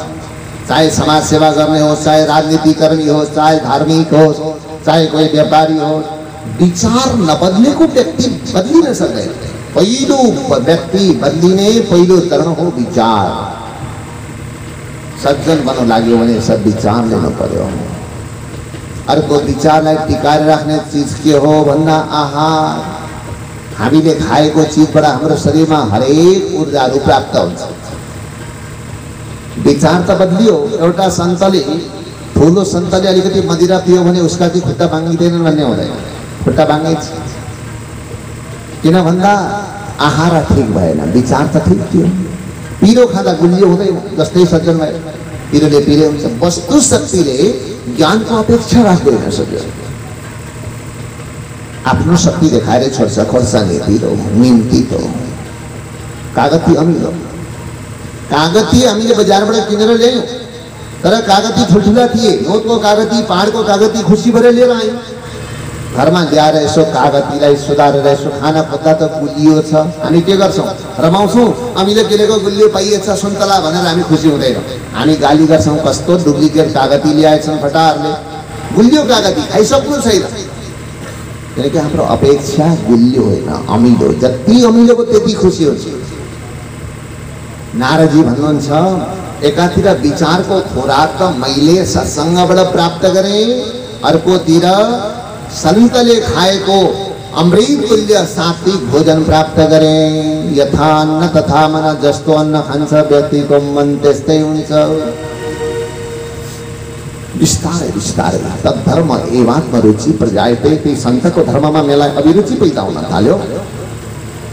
चाहे समाज सेवा गर्ने होस्, चाहे राजनीतिकर्मी होस्, चाहे धार्मिक होस्, चाहे कोही व्यापारी होस्, विचार नबदलेको व्यक्ति बदलिन सक्दैन। पहिलो व्यक्ति बदलिने पहिलो चरण हो विचार। सज्जन बन्नु लाग्यो भने सब विचार लिनु पर्यो। अर्को विचारलाई टिकाएर राख्ने चीज के हो भन्दा आहार। हामीले खाएको चीजबाट हाम्रो शरीरमा हरेक ऊर्जाहरू प्राप्त हुन्छ। विचार त बदलियो। एउटा सन्तले, ठुलो सन्तले अलिकति मदिरा पियो भने उसका चाहिँ खुट्टा भाङ्गिँदैन भन्ने हुँदैन, खुट्टा भाङ्गिन्छ। किन भन्दा आहार ठिक भएन, विचार त ठिक थियो। पिरो खाँदा गुलियो हुँदैन, जस्तै सज्जन भयो, पिरोले पिरे हुन्छ। वस्तु शक्तिले ज्ञानको अपेक्षा राख्दैन सज्जन। आफ्नो शक्ति देखाएर छोड्छ। खोर्सानी पिरो, निम तितो, कागती अमिलो। कागती हामीले बजारबाट किनेर ल्यायौँ, तर कागती ठुल्ठुला थिए। नोटको कागती, पहाडको कागती खुसी भएर लिएर आयौँ। घरमा ल्याएर यसो कागतीलाई सुधारेर यसो खाना खोज्दा त गुलियो छ। हामी के गर्छौँ? रमाउँछौँ। हामीले किनेको गुलियो पाइएछ सुन्तला भनेर हामी खुसी हुँदैनौँ। हामी गाली गर्छौँ, कस्तो डुप्लिकेट कागती ल्याएछन् फटाहरूले, गुलियो कागती खाइसक्नु छैन। किनकि हाम्रो अपेक्षा गुलियो होइन, अमिलो। जति अमिलोको त्यति खुसी हुन्छ। नारदजी भन्नुहुन्छ, एकातिर विचारको खोराक त मैले सत्सङ्गबाट प्राप्त गरेँ, अर्कोतिर सन्तले खाएको अमृत तुल्य सात्विक भोजन प्राप्त गरेँ। यथा अन्न तथा मन, जस्तो अन्न खान्छ व्यक्तिको मन त्यस्तै हुन्छ। बिस्तारै बिस्तारै तद्धर्म एवात्म रुचि प्रजायते। त्यही सन्तको धर्ममा मलाई अभिरुचि पैदा हुन थाल्यो।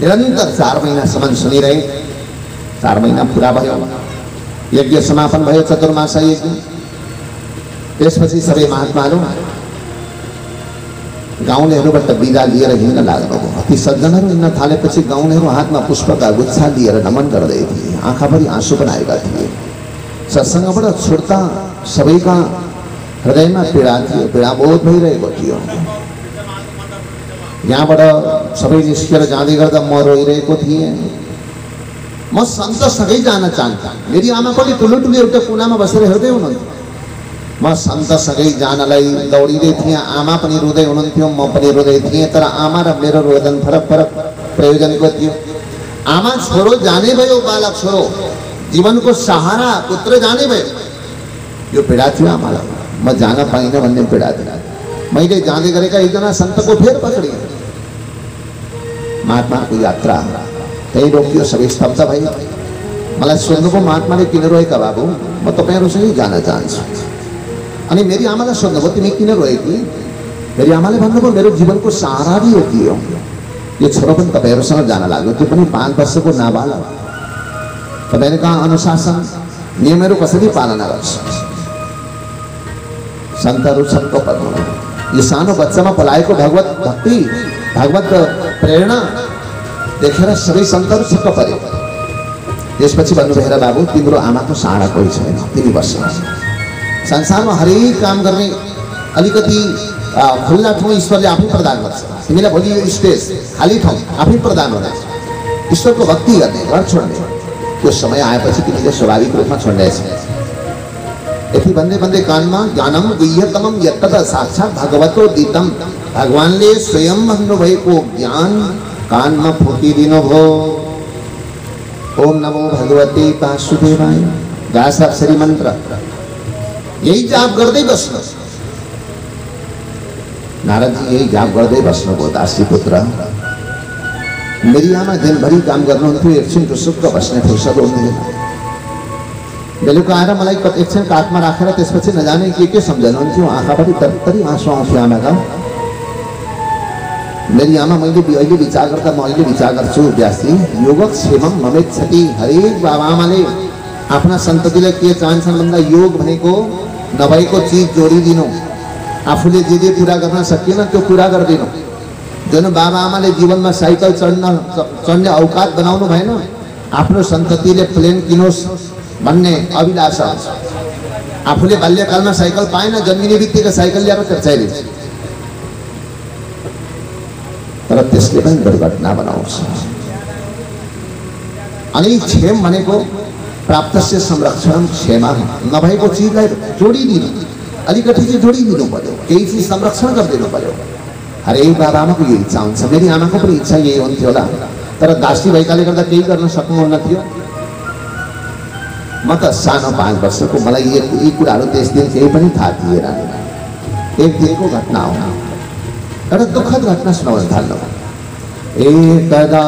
निरन्तर 4 महिनासम्म सुनिरहे। 4 महिना पुरा भयो। यज्ञ समापन भयो, चतुर्मास यज्ञ। त्यसपछि सबै महात्माहरू गाउँलेहरूबाट बिदा लिएर हिँड्न लाग्नुभयो। ती सज्जनहरू हिँड्न थालेपछि गाउँलेहरू हातमा पुष्पका गुच्छा लिएर नमन गर्दै थिए। आँखाभरि आँसु पनि आएका थिए। सत्सङ्गबाट छुट्दा सबैका हृदयमा पीडा थियो, पीडाबोध भइरहेको थियो। यहाँबाट सबै निस्केर जाँदै गर्दा म रोइरहेको थिएँ। म सन्तसँगै जान चाहन्छु। मेरी आमा पनि ठुलो ठुलो एउटा कुनामा बसेर हेर्दै हुनुहुन्थ्यो। म सन्तसँगै जानलाई दौडिँदै थिएँ। आमा पनि रुँदै हुनुहुन्थ्यो, म पनि रुँदै थिएँ। तर आमा र मेरो रोदन फरक फरक प्रयोजनको थियो। आमा छोरो जाने भयो, बालक छोरो जीवनको सहारा पुत्र जाने भयो। यो पीडा थियो आमालाई। म जान पाइनँ भन्ने पीडा थियो। मैले जाँदै गरेका एकजना सन्तको फेर पक्रिएँ। महात्माको यात्रा त्यही रोकियो। सबै स्तब्ध भयो। मलाई सोध्नुभयो, महात्माले किन रोएका बाबु? म तपाईँहरूसँगै जान चाहन्छु। अनि मेरी आमालाई सोध्नुभयो, तिमी किन रोएकी? मेरी आमाले भन्नुभयो, मेरो जीवनको सहारा नै यो थियो। यो छोरो पनि तपाईँहरूसँग जान लाग्यो, त्यो पनि 5 वर्षको नाबालक। तपाईँले कहाँ अनुशासन नियमहरू कसरी पालना गर्छ? सन्तहरू सबको पढ्नु। यो सानो बच्चामा पलाएको भगवत भक्ति, भगवत प्रेरणा देखेर सबै सन्तहरू छक्क परे। त्यसपछि भन्नुभयो, हेर बाबु, तिम्रो आमाको साडा कोही छैन, तिमी बस्छ। संसारमा हरेक काम गर्ने अलिकति खुल्ला ठाउँ ईश्वरले आफै प्रदान गर्छ। तिमीलाई भोलि यो स्पेस खाली ठाउँ आफै प्रदान हुनेछ। ईश्वरको भक्ति गर्ने, घर छोड्ने त्यो समय आएपछि तिमीले स्वाभाविक रूपमा छोड्नेछ। यति भन्दै भन्दै कानमा ज्ञानम गुह्यतमम यत्तद साक्षात् भगवतो दितम, भगवानले स्वयं भन्नुभएको ज्ञान कानमा फुकिदिनु भयो। ओम नमो भगवते वासुदेवाय, 10 अक्षरी मन्त्र यही जाप गर्दै बस्नु। नारदजी यही जाप गर्दै बस्नुभयो। दासी पुत्र मेरी आमा दिनभरि काम गर्नुहुन्थ्यो, एकछिन टुसुक्क बस्ने फुर्सद हुँदैन। बेलुका आएर मलाई एकछिन काखमा राखेर त्यसपछि नजाने के सम्झनुहुन्थ्यो। आँखाभरि तरी आँसु आउँथ्यो आमाका। मेरी आमा मैले अहिले विचार गर्दा म अहिले विचार गर्छु व्यासजी, योगक्षेमम ममेच्छति। हरेक बाबा आमाले आफ्ना सन्ततिलाई के चाहन्छन् भन्दा योग भनेको नभएको चिज जोडिदिनु, आफूले जे पुरा गर्न सकिएन त्यो पुरा गरिदिनु। जुन बाबा आमाले जीवनमा साइकल चढ्ने औकात बनाउनु भएन, आफ्नो सन्ततिले प्लेन किनोस् भन्ने अभिलाषा हुन्छ। आफूले बाल्यकालमा साइकल पाएन, जन्मिने बित्तिकै साइकल ल्याएर चर्चाइदिन्छ, तर त्यसले पनि दुर्घटना बनाउँछ। अनि क्षेम भनेको प्राप्तस्य संरक्षण क्षेमा, नभएको चिजलाई जोडिदिनु, अलिकति चाहिँ जोडिदिनु पर्यो, केही चिज संरक्षण गरिदिनु पर्यो। हरेक बाबा आमाको यो इच्छा हुन्छ। मेरी आमाको पनि इच्छा यही हुन्थ्यो होला, तर दासी भएकाले गर्दा केही गर्न सक्नुहुन्न थियो। म त सानो 5 वर्षको, मलाई यी कुराहरू त्यस दिन केही पनि थाहा थिएन। एक दिनको घटना हो, एउटा दुःखद घटना सुनाउन थाल्नु। एकदा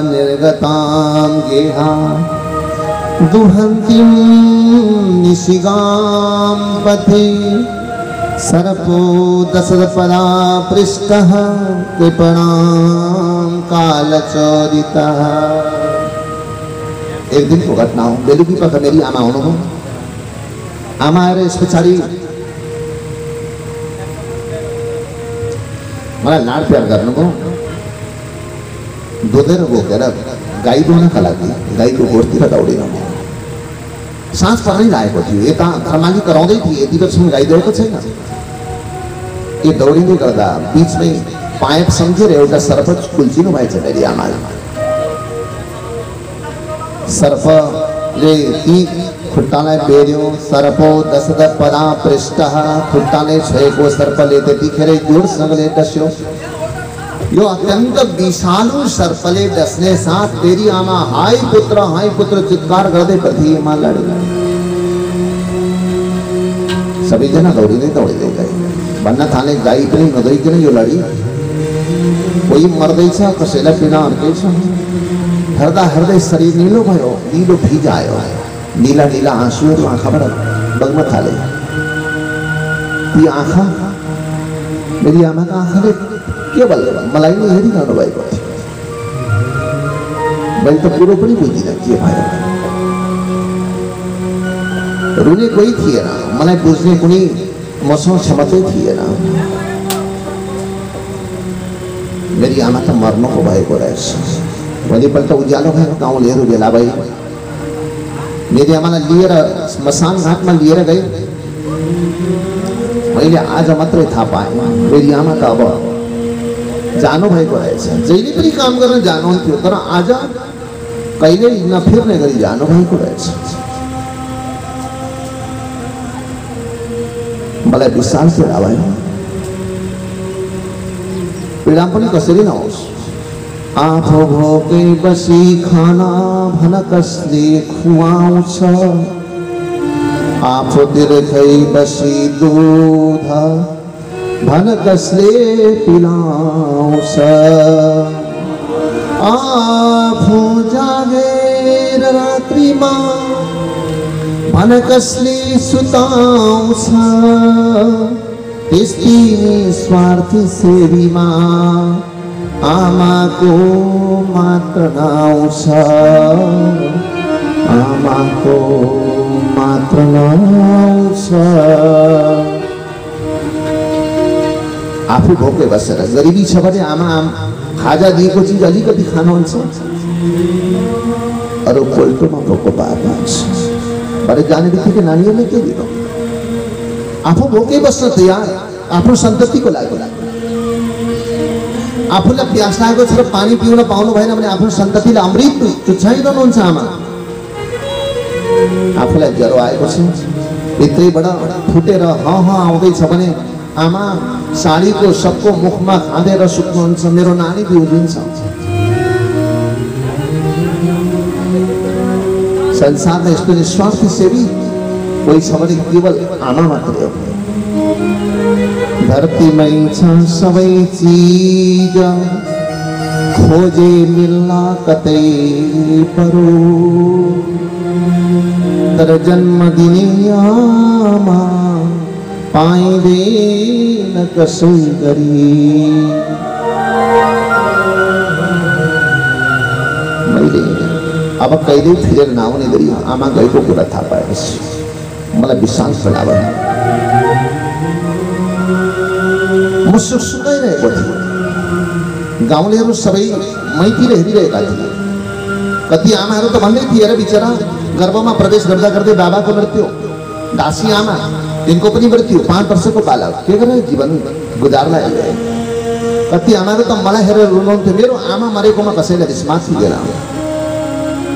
निर्गतां गेहा दुहन्तीं निशिगां पथे, सर्पो दशरपदा पृष्ठः कृपणां कालचोदितः। एक दिन को घटना हो, बेलुकी पख मेरी आमा हुनुभयो। आमा आएर यस पछाडि मलाई लाड प्यार गर्नुभयो। दोधेर बोकेर गाई दुहुनका लागि गाईको गोठतिर दौडिनु। साँझ पर्नै लागेको थियो, यता धर्माली कराउँदै थिए, यति बेरसम्म गाई दुहेको छैन। यो दौडिँदै गर्दा बिचमै पाइप सम्झेर एउटा सर्प कुल्चिनु भएछ मेरी आमाले। सर्पले ती खुट्टालाई बेर्यो। सर्पो दशरपदा पृष्ठः, खुट्टाले छोएको सर्पले त्यतिखेरै जोडसँगले डस्यो। यो अत्यन्त विषालु सर्पले डस्ने साथ मेरी आमा हाय पुत्र चित्कार गर्दै पृथ्वीमा लडे। सबैजना दौडिँदै गए। भन्न थाले गाई पनि नदौइकन यो लडी। कोही मर्दैछ, कसैलाई पीडा अर्कैछ। हेर्दै शरीर निलो भयो, निलो भिजायो। नीला नीला आँसुहरू आँखाबाट बग्न थाले। ती आँखा मेरी आमाका आँखाले केवल मलाई नै हेरिरहनु भएको थियो। मैले त कुरो पनि बुझिनँ के भयो। रुने कोही थिएन, मलाई बुझ्ने कुनै मसँग क्षमतै थिएन। मेरी आमा त मर्नको भएको रहेछ। भोलिपल्ट उज्यालो भएर गाउँलेहरू भेला भए। मेरी आमालाई लिएर स्मशान घाटमा लिएर गए। मैले आज मात्रै थाहा पाएँ मेरी आमा त अब जानु भएको रहेछ। जहिले पनि काम गर्न जानुहुन्थ्यो, तर आज कहिल्यै नफिर्ने गरी जानु भएको रहेछ। मलाई विशाल पीडा भयो। पीडा पनि कसरी नहोस्। आँखो भोकै बसी खाना भन कसले खुवाउँछ, आँखो तिर्खै बसी दूध भन कसले पिलाउँछ, आँखो जागेर रात्रिमा भन कसले सुताउँछ, त्यस्तै स्वार्थी सेवीमा आमाको मात्र नाउँछ, आमाको मात्र नाउँछ। आफू भोकै बसेर गरिबी छ भने आमा खाजा दिएको चिज अलिकति खानुहुन्छ, अरू पोल्टोमा भोको बाबा भरे जाने बित्तिकै नानीहरूले के दिनु। आफू भोकै बस्न तयार, आफ्नो सन्ततिको लागि आफूलाई प्यास लागेको छ र पानी पिउन पाउनु भएन भने आफ्नो सन्ततिलाई अमृत चुछाइरहनुहुन्छ आमा। आफूलाई ज्वरो आएको छ भित्रैबाट फुटेर आउँदैछ भने आमा साडीको सबको मुखमा खाँदेर सुत्नुहुन्छ, मेरो नानी बिउजिन्छ। संसारमा यस्तो निस्वार्थी सेवी कोही छ भने केवल आमा मात्रै हो। धरतीमै छ सबै चीज खोजे मिल्ला कतै परो, तर जन्म दिने आमा पाइँदैन कसै गरी। मैले अब कहिल्यै फिरेर नआउने गरी आमा गएको कुरा थाहा पाएपछि मलाई विश्वास भयो। म सुकाइरहेको थिएँ, गाउँलेहरू सबै मैतिर हेरिरहेका थिए। कति आमाहरू त भन्दै थिए र बिचरा गर्भमा प्रवेश गर्दा गर्दै बाबाको मृत्यु, दासी आमा तिनको पनि मृत्यु, 5 वर्षको बालक के गरेर जीवन गुजार्ला। कति आमाहरू त मलाई हेरेर रुनुहुन्थ्यो। मेरो आमा मरेकोमा कसैलाई विश्वास थिएन,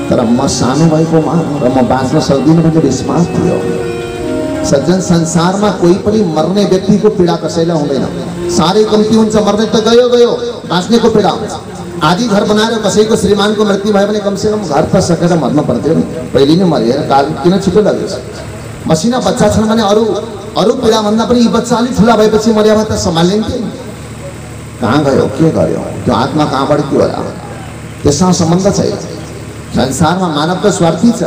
तर म सानो भएकोमा र म बाँच्न सक्दिनँ भन्ने विश्वास थियो। सज्जन, संसारमा कोही पनि मर्ने व्यक्तिको पीडा कसैलाई हुँदैन। साह्रै कम्ती हुन्छ, मर्ने त गयो गयो, बाँच्नेको पीडा हुन्छ। आधी घर बनाएर कसैको श्रीमानको मृत्यु भयो भने कमसेकम घर त सकेर मर्न पर्थ्यो नि, पहिले नै मरेर काल किन छिटो लाग्छ। मसिना बच्चा छन् भने अरू पीडा भन्दा पनि यी बच्चा अलिक ठुला भएपछि मर्या भए त सम्हालिन्थे। कहाँ गयो, के गर्यो, त्यो आत्मा कहाँबाट के होला, त्यससँग सम्बन्ध छैन। संसारमा मानव त स्वार्थी छ।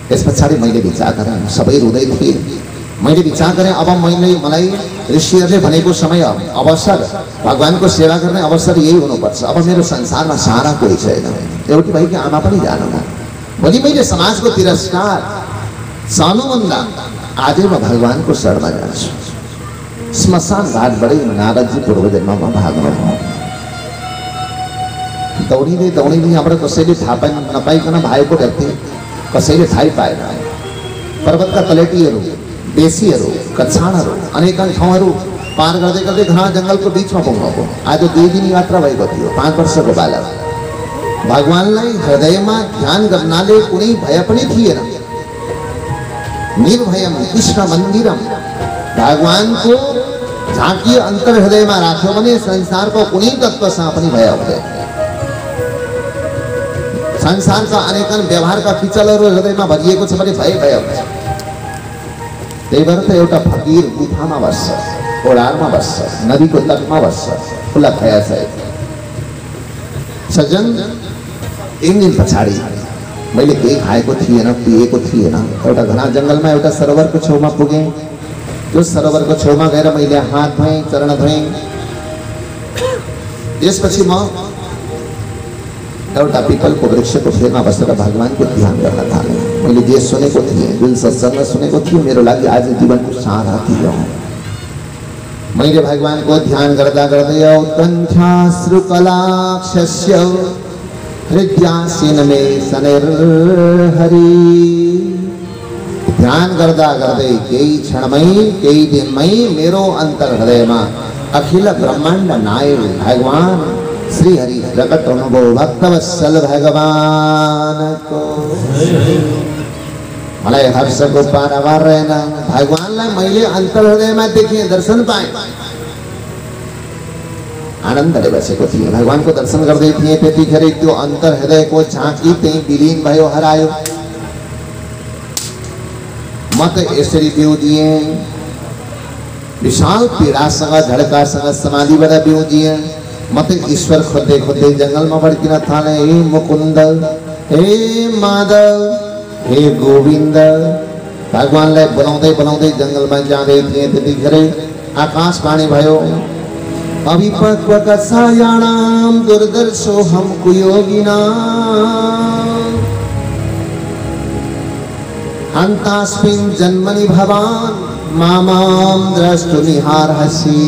यस पछाडि मैले विचार गरेँ, सबै रुँदै थिए। मैले विचार गरेँ अब मलाई ऋषिहरूले भनेको समय अवसर, भगवानको सेवा गर्ने अवसर यही हुनुपर्छ। अब मेरो संसारमा सहारा कोही छैन, एउटी भएकी आमा पनि जानु। भोलि मैले समाजको तिरस्कार सहनुभन्दा आजै म भगवानको शरणमा जान्छु। श्मशान घाटबाटै नारदजी पूर्व जन्ममा भाग्नु। दौडिँदै दौडिँदै यहाँबाट कसैले थाहा नपाइकन भएको व्यक्ति कसैले थाहै पाएन। पर्वतका तलेटीहरू, बेसीहरू, कछाडहरू, अनेकन ठाउँहरू पार गर्दै गर्दै घना जङ्गलको बिचमा पुग्नुभयो। आज 2 दिन यात्रा भएको थियो। 5 वर्षको बालक भगवानलाई हृदयमा ध्यान गर्नाले कुनै भय पनि थिएन। निर्भयम कृष्ण मन्दिरम, भगवानको झाँकी अन्तर हृदयमा राख्यो भने संसारको कुनै तत्त्वसँग पनि भय हुँदैन। संसारका अनेकन व्यवहारका किचलहरू हृदयमा भरिएको छ भने भय हुन्छ। त्यही भएर त एउटा फकीर गुफामा बस्छ, ओडारमा बस्छ, नदीको तटमा बस्छ, खुला खया छ। सज्जन, 1 दिन पछाडि मैले केही खाएको थिएन, पिएको थिएन। एउटा घना जङ्गलमा एउटा सरोवरको छेउमा पुगेँ। त्यो सरोवरको छेउमा गएर मैले हात धोएँ, चरण धोएँ। त्यसपछि म एउटा पिपलको वृक्षको फेरमा बसेर भगवानको ध्यान गर्न थालेँ। मैले जे सुनेको थिएँ, जुन सत्सङ्ग सुनेको थिएँ, मेरो लागि आज जीवनको सहारा थियो। मैले भगवानको ध्यान गर्दा गर्दै औत्कण्ठाश्रुकलाक्षस्य हृद्यासीन मे शनिर्हरि, ध्यान गर्दा गर्दै केही क्षणमै केही दिनमै मेरो अन्तर हृदयमा अखिल ब्रह्माण्ड नायक भगवान श्री हरि प्रकट अनुभव भक्तवत्सल भगवान को। मलाई हर्षको पारावार रहेन। भगवानलाई मैले अन्तर हृदयमा देखेँ, दर्शन पाएँ, आनन्दले बसेको थिएँ। भगवानको दर्शन गर्दै थिएँ, त्यतिखेर त्यो अन्तर हृदयको झाँकी त्यही विलीन भयो, हरायो। म त यसरी बिउजिएँ, विशाल पीडासँग झड्कासँग समाधिबाट बिउजिएँ। म त ईश्वर खोज्दै खोज्दै जङ्गलमा भड्किन थालेँ। हे मुकुन्द, हे माधव, हे गोविन्द, भगवानलाई बोलाउँदै बोलाउँदै जङ्गलमा जाँदै थिएँ। त्यतिखेरै आकाशवाणी भयो, अभिपक्व कषायाणां दुर्दर्शोऽहं कुयोगिनां, हन्तास्मिन् जन्मनि भवान् मां द्रष्टुमिहार्हसि।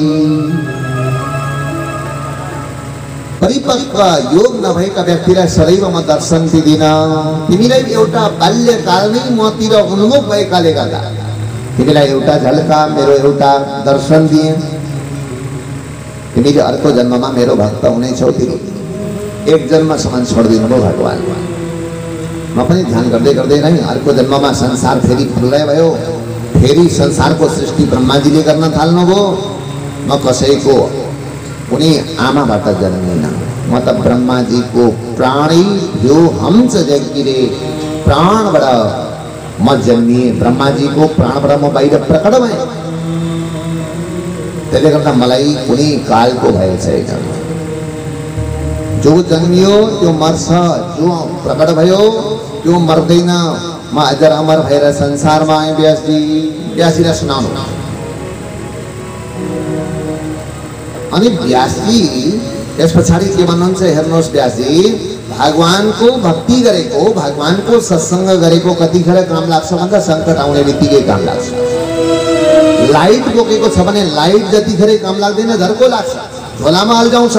परिपक्व योग नभएका व्यक्तिलाई सदैव म दर्शन दिदिनँ। तिमीलाई एउटा बाल्यकालमै मतिर उन्मुख भएकाले गर्दा तिमीलाई एउटा झल्का मेरो एउटा दर्शन दिए, तिमीले अर्को जन्ममा मेरो भक्त हुनेछौ, तिमी एक जन्मसम्म छोडिदिनु भयो भगवान। म पनि ध्यान गर्दै गर्दै नै अर्को जन्ममा संसार फेरि प्रलय भयो, फेरि संसारको सृष्टि ब्रह्माजीले गर्न थाल्नुभयो। म कसैको कुनै आमाबाट जन्मिन, म त ब्रह्माजीको प्राणी यो हंस जगिरे प्राणबाट म जन्मिए, ब्रह्माजीको प्राणबाट म बाहिर प्रकट भएँ। त्यसले गर्दा मलाई कुनै कालको भय छैन। जो जन्मियो त्यो मर्छ, जो प्रकट भयो त्यो मर्दैन। म अजर अमर भएर संसारमा आएँ। व्यासजीलाई सुनाउनु। अनि व्यासजी यस पछाडि के भन्नुहुन्छ हेर्नुहोस्। व्यासजी भगवानको भक्ति गरेको, भगवानको सत्संग गरेको कतिखेर काम लाग्छ भन्दा सङ्कट आउने बित्तिकै काम लाग्छ। लाइट बोकेको छ भने लाइट जतिखेर काम लाग्दैन झर्को लाग्छ, झोलामा हल्जाउँछ।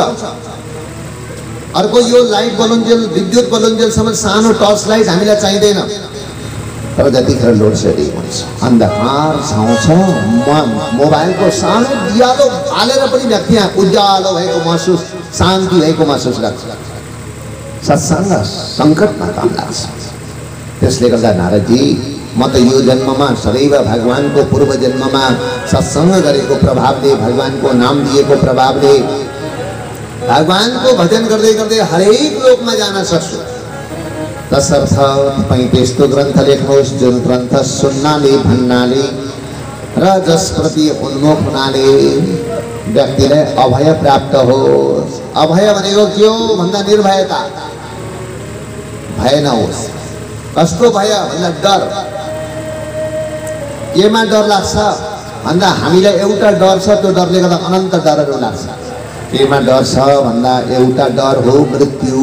अर्को यो लाइट बलुन्जेल, विद्युत बलुन्जेलसम्म सानो टर्च लाइट हामीलाई चाहिँदैन। तर जतिखेर लोड सेडिङ हुन्छ, अन्धकार छाउँछ, मोबाइलको सानो दियालो हालेर पनि व्यक्ति उज्यालो भएको महसुस, शान्ति भएको महसुस लाग्छ। सत्सङ्ग सङ्कटमा काम लाग्छ। त्यसले गर्दा नारदजी म त यो जन्ममा सदैव भगवानको पूर्व जन्ममा सत्सङ्ग गरेको प्रभावले, भगवानको नाम दिएको प्रभावले भगवानको भजन गर्दै गर्दै हरेक लोकमा जान सक्छु। तसर्थ तपाईँ त्यस्तो ग्रन्थ लेख्नुहोस् जुन ग्रन्थ सुन्नाले, भन्नाले र जसप्रति उन्मुख हुनाले व्यक्तिलाई अभय प्राप्त होस्। अभय भनेको के हो भन्दा निर्भयता, भय नहोस्। कस्तो भय भन्दा डर। केमा डर लाग्छ भन्दा हामीलाई एउटा डर छ, त्यो डरले गर्दा अनन्त डरहरू लाग्छ। केमा डर छ भन्दा एउटा डर हो मृत्यु।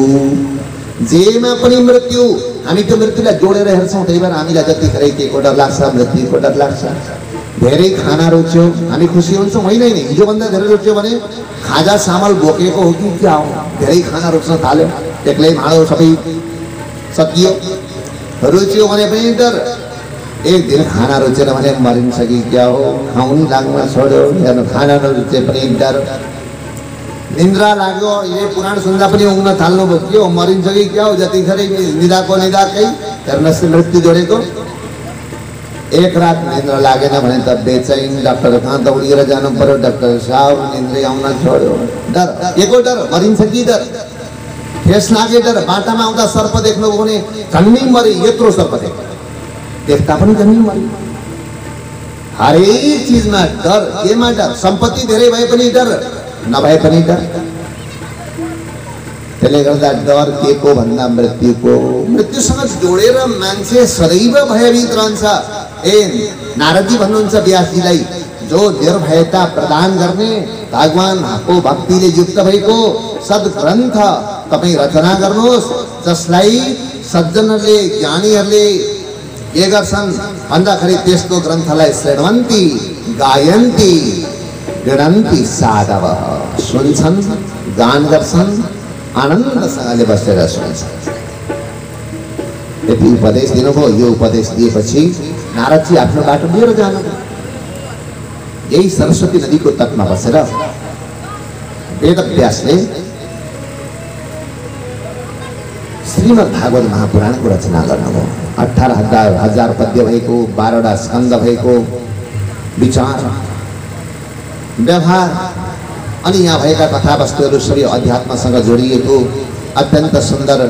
जेमा पनि मृत्यु, हामी त्यो मृत्युलाई जोडेर हेर्छौँ। त्यही भएर हामीलाई जतिखेर केको डर लाग्छ, मृत्युको डर लाग्छ। धेरै खाना रुच्यो हामी खुसी हुन्छौँ, होइन नि? हिजोभन्दा धेरै रुच्यो भने खाजा सामल बोकेको हो कि क्या हो, धेरै खाना रुच्न थाल्यो, एक्लै भाँडो सबै सकियो। रुच्यो भने पनि डर, एक दिन खाना रुचेन भने मरिन्छ कि क्या हो, खाउनु लाग्न छोड्यो, खाना नरुचे पनि डर। निन्द्रा लाग्यो, ये पुराण सुन्दा पनि उँघ्न थाल्नु भयो, के हो मरिन्छ कि क्या हो, जतिखेर निदाको निदाकै हेर्नुहोस् मृत्यु जोडेको। एक रात निन्द्रा लागेन भने त बेचैन, डाक्टर कहाँ दौडिएर जानु पर्यो, डाक्टर साहब निन्द्रै आउन छोड्यो। डर, एको डर, मरिन्छ कि डर। ठेस लागे डर। बाटामा आउँदा सर्प देख्नुभयो भने झन्नै मरे, यत्रो सर्प देख्दा पनि झन्नै मरे। हरेक चिजमा डर। केमा डर? सम्पत्ति धेरै भए पनि डर, नभए पनि डर। त्यसले गर्दा डर के को भन्दा मृत्युको। मृत्युसँग जोडेर मान्छे सदैव भयभीत रहन्छ। नारदजी भन्नुहुन्छ व्यासजीलाई, जो निर्भयता प्रदान गर्ने भगवानको भक्तिले युक्त भएको सद्ग्रन्थ तपाईँ रचना गर्नुहोस्, जसलाई सज्जनहरूले, ज्ञानीहरूले के गर्छन् भन्दाखेरि त्यस्तो ग्रन्थलाई शृण्वन्ति, गायन्ति, गृह्णन्ति साधव। सुन्छन्, गान गर्छन्, आनन्दसँगले बसेर सुन्छन्। यति उपदेश दिनुभयो। यो उपदेश दिएपछि नारदजी आफ्नो बाटो लिएर जानुभयो। यही सरस्वती नदीको तटमा बसेर वेदव्यासले श्रीमद् भागवत महापुराणको रचना गर्नुभयो। 18,000 पद्य भएको, 12वटा स्कन्द भएको, विचार, व्यवहार अनि यहाँ भएका कथावस्तुहरू सबै अध्यात्मसँग जोडिएको अत्यन्त सुन्दर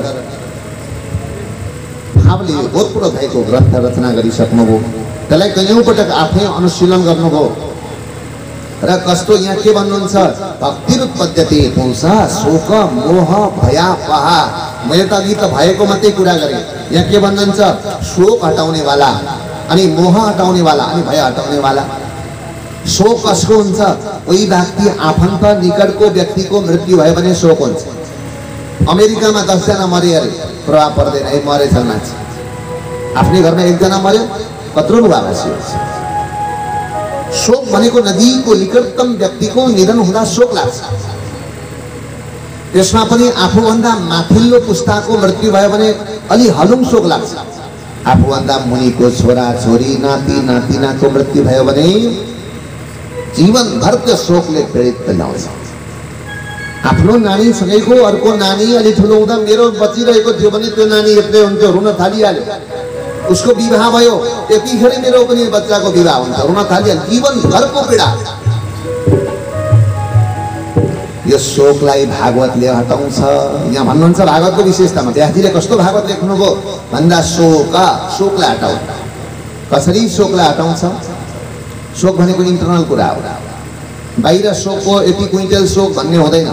भावले ओतप्रोत भएको ग्रन्थ रचना गरिसक्नुभयो। त्यसलाई कयौँ पटक आफै अनुशीलन गर्नुभयो। र कस्तो यहाँ के भन्नुहुन्छ, भक्तिरुत्पद्यते पुंसा शोक मोह भयापह। मैले त अघि त भएको मात्रै कुरा गरेँ। यहाँ के भन्नुहुन्छ, शोक हटाउने वाला अनि मोह हटाउने वाला अनि भय हटाउने वाला। शोक कसको हुन्छ? कोही व्यक्ति आफन्त निकटको व्यक्तिको मृत्यु भयो भने शोक हुन्छ। अमेरिकामा 10 जना मरे अरे, प्रभाव पर्दैन, है मरेछ मान्छे। आफ्नै घरमा 1 जना मर्यो, कत्रो भावासी हुन्छ। शोक भनेको नदीको निकटतम व्यक्तिको निधन हुँदा शोक लाग्छ। त्यसमा पनि आफूभन्दा माथिल्लो पुस्ताको मृत्यु भयो भने अलि हलुङ शोक लाग्छ। आफूभन्दा मुनिको छोरा छोरी नाति नातिनाको मृत्यु भयो भने जीवनभर त्यो शोकले पीडित ल्याउँछ। आफ्नो नानी सँगैको अर्को नानी अलि ठुलो हुँदा मेरो बचिरहेको थियो भने त्यो नानी एक्लै हुन्थ्यो, रुन थालिहाल्यो। उसको विवाह भयो, यतिखेर मेरो पनि बच्चाको विवाह हुन्छ, रुन थालिहाल्यो। जीवनभरको पीडा। यो शोकलाई भागवतले हटाउँछ। यहाँ भन्नुहुन्छ भागवतको विशेषतामा व्यासजीले कस्तो भागवत लेख्नुभयो भन्दा शोकलाई हटाउ। कसरी शोकलाई हटाउँछ? शोक भनेको इन्टरनल कुरा हो। बाहिर शोकको यति क्विन्टल शोक भन्ने हुँदैन।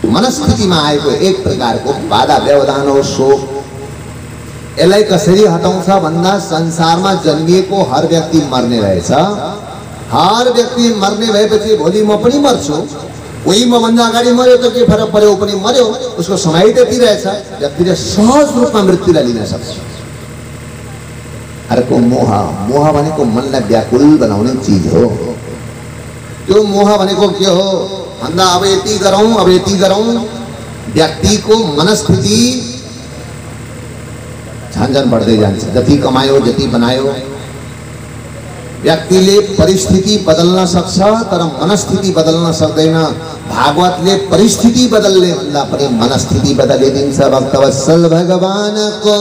मनस्थितिमा आएको एक प्रकारको बाधा व्यवधान हो शोक। यसलाई कसरी हटाउँछ भन्दा संसारमा जन्मिएको हर व्यक्ति मर्ने रहेछ। हर व्यक्ति मर्ने भएपछि भोलि म पनि मर्छु, कोही मभन्दा अगाडि मर्यो त के फरक पर्यो, पनि मर्यो, उसको समय त्यति रहेछ। व्यक्तिले सहज रूपमा मृत्युलाई लिन सक्छ। अर्को मोह भनेको मनलाई व्याकुल बनाउने चिज हो। त्यो मोह भनेको के हो भन्दा अब यति गरौँ व्यक्तिको मनस्थिति झन्झन बढ्दै जान्छ। जति कमायो जति बनायो, व्यक्तिले परिस्थिति बदल्न सक्छ तर मनस्थिति बदल्न सक्दैन। भागवतले परिस्थिति बदल्ने भन्दा पनि मनस्थिति बदलिदिन्छ। भक्तवत्सल भगवानको